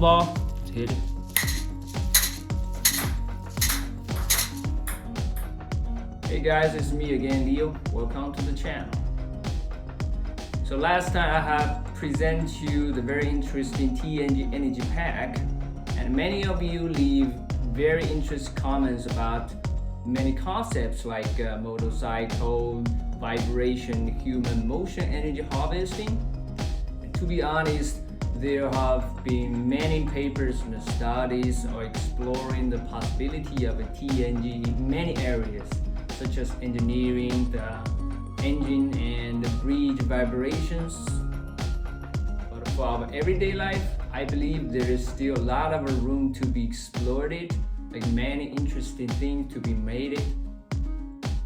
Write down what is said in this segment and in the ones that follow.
ball. Let's hit it. Hey guys, it's me again, Leo. Welcome to the channel. So last time I have presented you the very interesting TNG energy pack, and many of you leave very interesting comments about many concepts like motorcycle, vibration, human motion energy harvesting. And to be honest, there have been many papers and studies or exploring the possibility of a TNG in many areas, such as engineering, the engine and the bridge vibrations. But for our everyday life, I believe there is still a lot of room to be explored, like many interesting things to be made.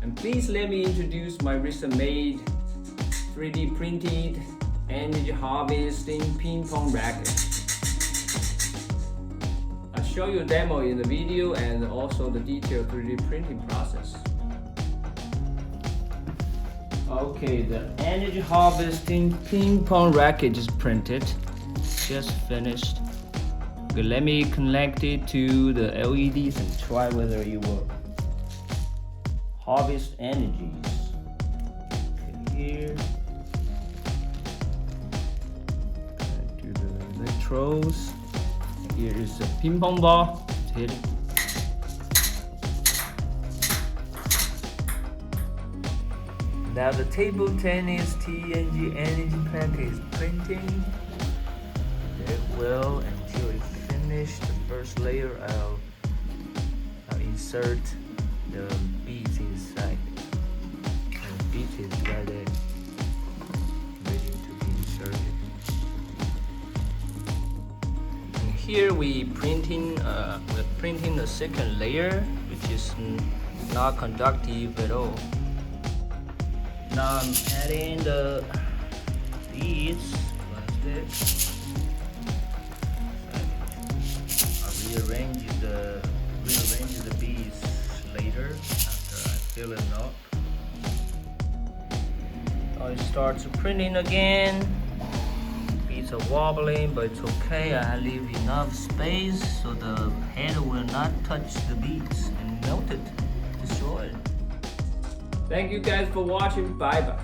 And please let me introduce my recent made 3D printed energy harvesting ping pong racket. I'll show you a demo in the video and also the detailed 3D printing process. Okay, the energy harvesting ping pong racket is printed, just finished. Okay, let me connect it to the LEDs and try whether it will harvest energies. Okay, here. Connect to the electrodes. Here is the ping pong ball. Let's hit it. Now the table tennis TNG energy pack is printing. It will until it finishes the first layer. I'll insert the beads inside. And the bead is right there, ready to be inserted. And here we're printing the second layer, which is not conductive at all. Now I'm adding the beads like this. I'll rearrange the beads later after I fill it up. Now it starts printing again. Beads are wobbling, but it's okay. I leave enough space so the head will not touch the beads and melt it, destroy it. Thank you guys for watching. Bye bye.